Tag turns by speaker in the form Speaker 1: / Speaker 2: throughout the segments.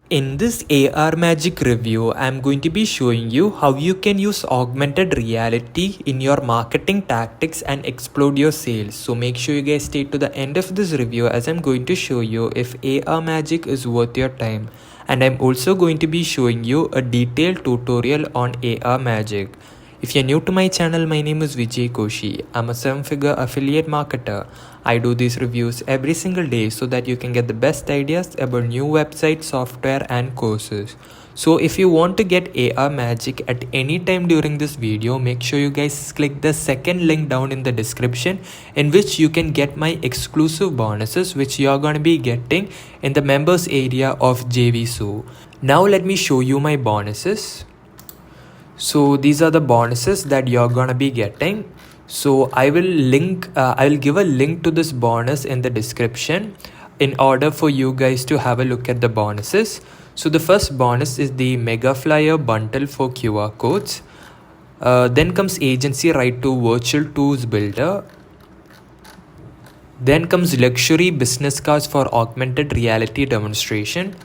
Speaker 1: In this ARMagic review, I'm going to be showing you how you can use augmented reality in your marketing tactics and explode your sales. So make sure you guys stay to the end of this review as I'm going to show you if ARMagic is worth your time. And I'm also going to be showing you a detailed tutorial on ARMagic. If you're new to my channel, my name is Vijay Koshi. I'm a 7-figure affiliate marketer. I do these reviews every single day so that you can get the best ideas about new websites, software and courses. So if you want to get ARMagic at any time during this video, make sure you guys click the second link down in the description in which you can get my exclusive bonuses which you're going to be getting in the members area of JVSU. Now let me show you my bonuses. So these are the bonuses that you're gonna be getting. So I will give a link to this bonus in the description in order for you guys to have a look at the bonuses. So the first bonus is the Mega Flyer bundle for QR codes. Then comes agency right to virtual tools builder. Then comes luxury business cards for augmented reality demonstration.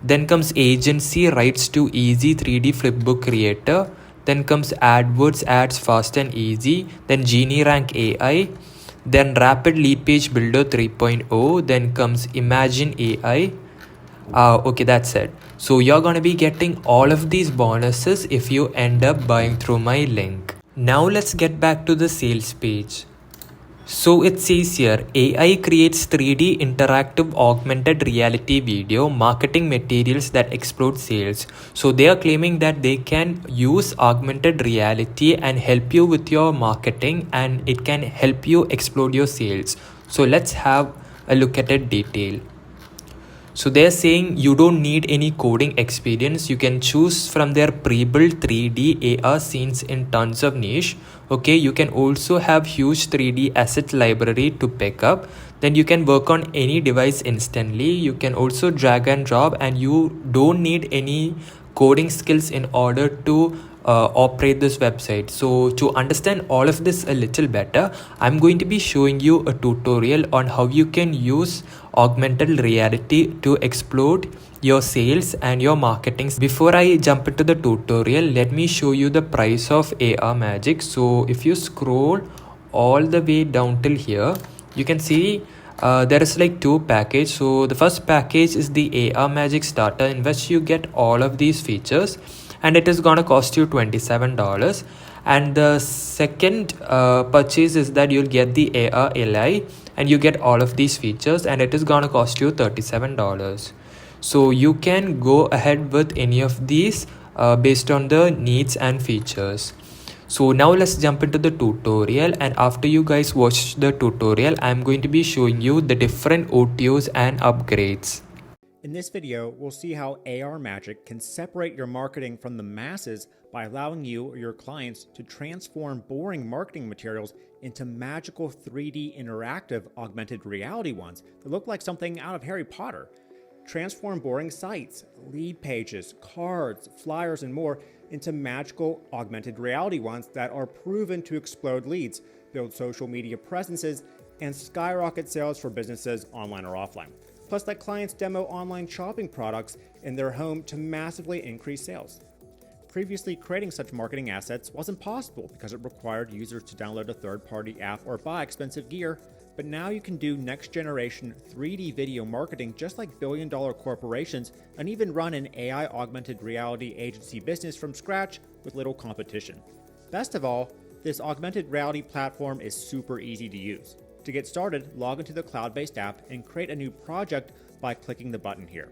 Speaker 1: Then comes agency rights to easy 3D flipbook creator. Then comes AdWords ads fast and easy. Then Genie Rank AI. Then Rapid Lead Page Builder 3.0. Then comes Imagine AI. Okay, that's it. So you're gonna be getting all of these bonuses if you end up buying through my link. Now let's get back to the sales page. So it says here, AI creates 3D interactive augmented reality video marketing materials that explode sales. So they are claiming that they can use augmented reality and help you with your marketing and it can help you explode your sales. So let's have a look at it detail. So they're saying you don't need any coding experience. You can choose from their pre-built 3D AR scenes in tons of niche. Okay, you can also have huge 3D asset library to pick up. Then you can work on any device instantly. You can also drag and drop and you don't need any coding skills in order to operate this website. So to understand all of this a little better, I'm going to be showing you a tutorial on how you can use augmented reality to explode your sales and your marketing. Before I jump into the tutorial, let me show you the price of ARMagic. So if you scroll all the way down till here, you can see there is like two packages. So the first package is the ARMagic starter in which you get all of these features and it is gonna cost you $27. And the second purchase is that you'll get the AR LI and you get all of these features and it is gonna cost you $37. So you can go ahead with any of these based on the needs and features. So now let's jump into the tutorial, and after you guys watch the tutorial, I'm going to be showing you the different OTOs and upgrades.
Speaker 2: In this video, we'll see how ARMagic can separate your marketing from the masses by allowing you or your clients to transform boring marketing materials into magical 3D interactive augmented reality ones that look like something out of Harry Potter. Transform boring sites, lead pages, cards, flyers, and more into magical augmented reality ones that are proven to explode leads, build social media presences, and skyrocket sales for businesses online or offline. Plus, let clients demo online shopping products in their home to massively increase sales. Previously, creating such marketing assets wasn't possible because it required users to download a third-party app or buy expensive gear, but now you can do next-generation 3D video marketing just like billion-dollar corporations and even run an AI augmented reality agency business from scratch with little competition. Best of all, this augmented reality platform is super easy to use. To get started, log into the cloud-based app and create a new project by clicking the button here.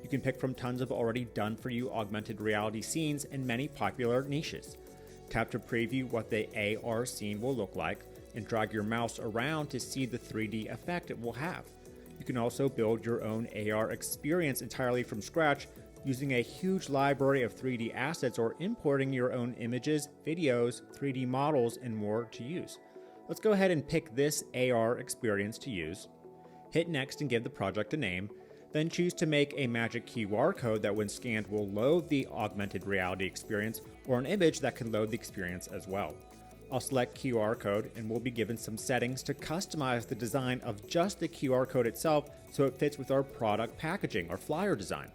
Speaker 2: You can pick from tons of already done-for-you augmented reality scenes in many popular niches. Tap to preview what the AR scene will look like and drag your mouse around to see the 3D effect it will have. You can also build your own AR experience entirely from scratch using a huge library of 3D assets or importing your own images, videos, 3D models, and more to use. Let's go ahead and pick this AR experience to use. Hit next and give the project a name. Then choose to make a magic QR code that when scanned will load the augmented reality experience or an image that can load the experience as well. I'll select QR code and we'll be given some settings to customize the design of just the QR code itself so it fits with our product packaging or flyer design.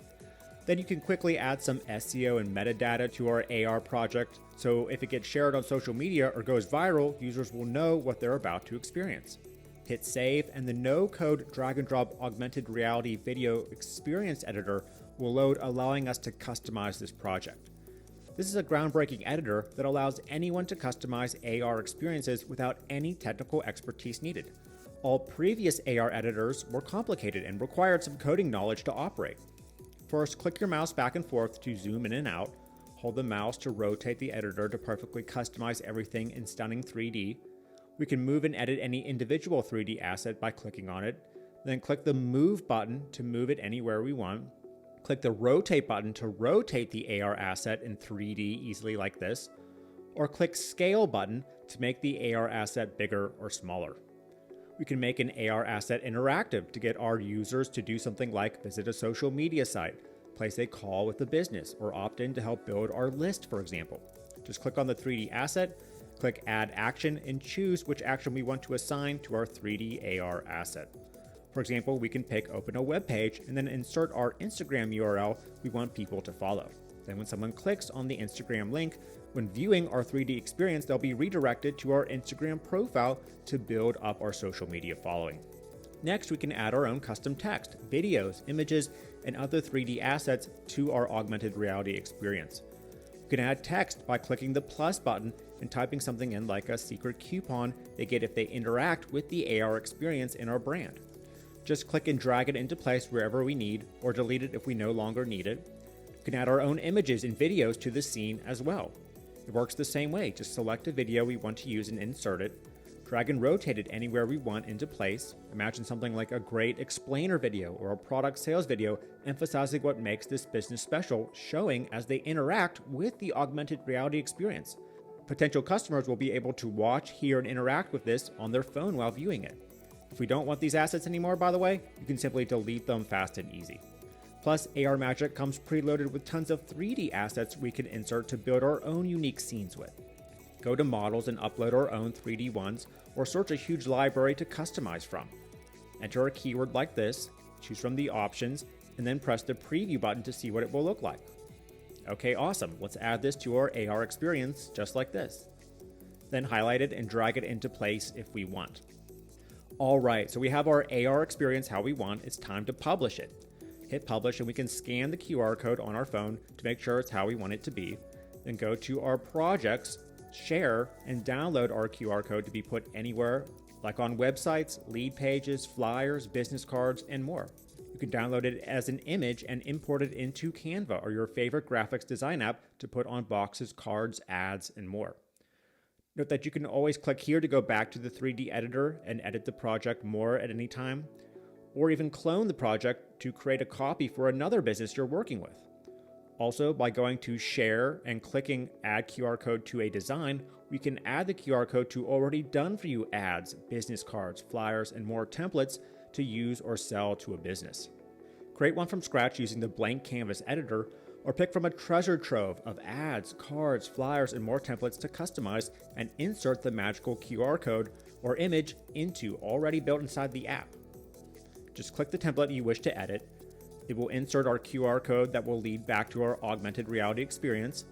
Speaker 2: Then you can quickly add some SEO and metadata to our AR project, so if it gets shared on social media or goes viral, users will know what they're about to experience. Hit save, and the no-code drag-and-drop augmented reality video experience editor will load, allowing us to customize this project. This is a groundbreaking editor that allows anyone to customize AR experiences without any technical expertise needed. All previous AR editors were complicated and required some coding knowledge to operate. First, click your mouse back and forth to zoom in and out. Hold the mouse to rotate the editor to perfectly customize everything in stunning 3D. We can move and edit any individual 3D asset by clicking on it. Then click the Move button to move it anywhere we want. Click the Rotate button to rotate the AR asset in 3D easily like this. Or click Scale button to make the AR asset bigger or smaller. We can make an AR asset interactive to get our users to do something like visit a social media site, place a call with a business, or opt in to help build our list, for example. Just click on the 3D asset, click Add Action, and choose which action we want to assign to our 3D AR asset. For example, we can pick Open a web page and then insert our Instagram URL we want people to follow. Then when someone clicks on the Instagram link, when viewing our 3D experience, they'll be redirected to our Instagram profile to build up our social media following. Next, we can add our own custom text, videos, images, and other 3D assets to our augmented reality experience. We can add text by clicking the plus button and typing something in like a secret coupon they get if they interact with the AR experience in our brand. Just click and drag it into place wherever we need, or delete it if we no longer need it. We can add our own images and videos to the scene as well. It works the same way. Just select a video we want to use and insert it. Drag and rotate it anywhere we want into place. Imagine something like a great explainer video or a product sales video emphasizing what makes this business special, showing as they interact with the augmented reality experience. Potential customers will be able to watch, hear, and interact with this on their phone while viewing it. If we don't want these assets anymore, by the way, you can simply delete them fast and easy. Plus, ARMagic comes preloaded with tons of 3D assets we can insert to build our own unique scenes with. Go to Models and upload our own 3D ones, or search a huge library to customize from. Enter a keyword like this, choose from the options, and then press the Preview button to see what it will look like. Okay, awesome. Let's add this to our AR experience just like this. Then highlight it and drag it into place if we want. Alright, so we have our AR experience how we want. It's time to publish it. Hit publish and we can scan the QR code on our phone to make sure it's how we want it to be. Then go to our projects, share, and download our QR code to be put anywhere, like on websites, lead pages, flyers, business cards, and more. You can download it as an image and import it into Canva or your favorite graphics design app to put on boxes, cards, ads, and more. Note that you can always click here to go back to the 3D editor and edit the project more at any time, or even clone the project to create a copy for another business you're working with. Also, by going to Share and clicking Add QR Code to a design, we can add the QR code to already done for you ads, business cards, flyers, and more templates to use or sell to a business. Create one from scratch using the blank canvas editor, or pick from a treasure trove of ads, cards, flyers, and more templates to customize and insert the magical QR code or image into already built inside the app. Just click the template you wish to edit. It will insert our QR code that will lead back to our augmented reality experience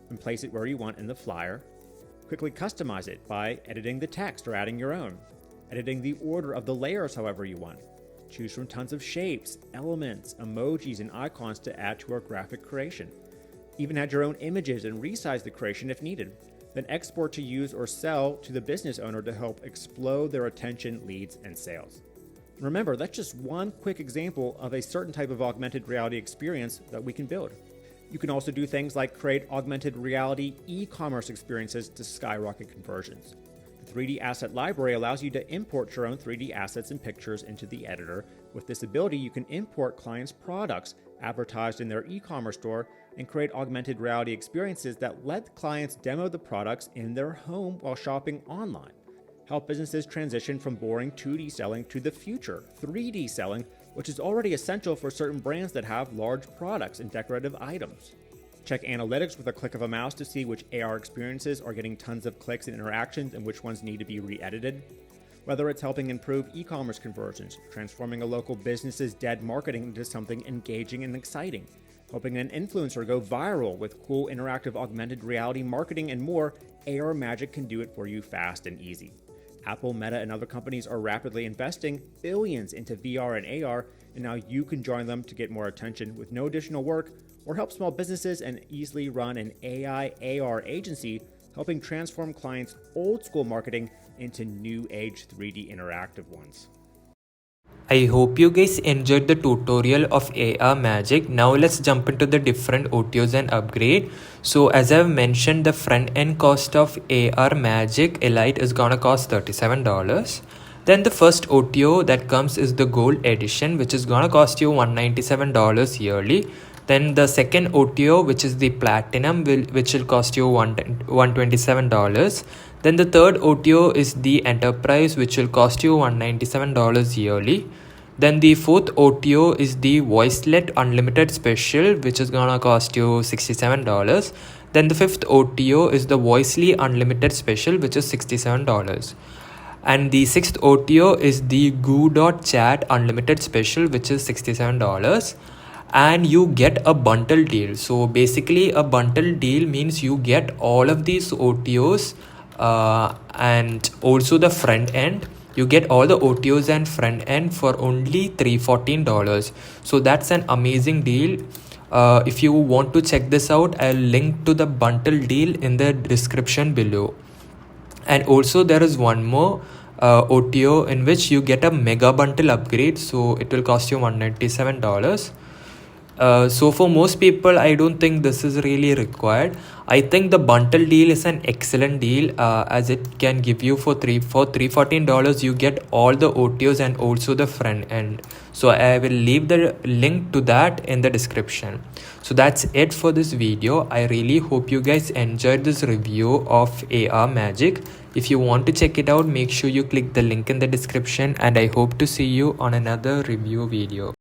Speaker 2: and place it where you want in the flyer. Quickly customize it by editing the text or adding your own, editing the order of the layers however you want. Choose from tons of shapes, elements, emojis, and icons to add to our graphic creation. Even add your own images and resize the creation if needed. Then export to use or sell to the business owner to help explode their attention, leads, and sales. Remember, that's just one quick example of a certain type of augmented reality experience that we can build. You can also do things like create augmented reality e-commerce experiences to skyrocket conversions. The 3D Asset Library allows you to import your own 3D assets and pictures into the editor. With this ability, you can import clients' products advertised in their e-commerce store and create augmented reality experiences that let clients demo the products in their home while shopping online. Help businesses transition from boring 2D selling to the future 3D selling, which is already essential for certain brands that have large products and decorative items. Check analytics with a click of a mouse to see which AR experiences are getting tons of clicks and interactions and which ones need to be re-edited. Whether it's helping improve e-commerce conversions, transforming a local business's dead marketing into something engaging and exciting, Helping an influencer go viral with cool interactive augmented reality marketing and more, ARMagic can do it for you fast and easy. Apple, Meta, and other companies are rapidly investing billions into VR and AR, and now you can join them to get more attention with no additional work, or help small businesses and easily run an AI AR agency, helping transform clients' old school marketing into new age 3D interactive ones.
Speaker 1: I hope you guys enjoyed the tutorial of ARMagic. Now let's jump into the different OTOs and upgrade. So as I've mentioned, the front end cost of ARMagic Elite is gonna cost $37. Then the first OTO that comes is the Gold Edition, which is gonna cost you $197 yearly. Then the second OTO, which is the Platinum, which will cost you $127. Then the third OTO is the Enterprise, which will cost you $197 yearly. Then the fourth OTO is the Voicelet Unlimited Special, which is gonna cost you $67. Then the fifth OTO is the Voicely Unlimited Special, which is $67. And the sixth OTO is the Goo.chat Unlimited Special, which is $67. And you get a bundle deal. So basically a bundle deal means you get all of these OTOs and also the front end. You get all the OTOs and front end for only $314. So that's an amazing deal. If you want to check this out, I'll link to the bundle deal in the description below. And also there is one more OTO in which you get a mega bundle upgrade, so it will cost you $197. So for most people, I don't think this is really required. I think the bundle deal is an excellent deal, as it can give you for $314 you get all the OTOs and also the front end. So I will leave the link to that in the description. So that's it for this video. I really hope you guys enjoyed this review of ARMagic. If you want to check it out, make sure you click the link in the description, and I hope to see you on another review video.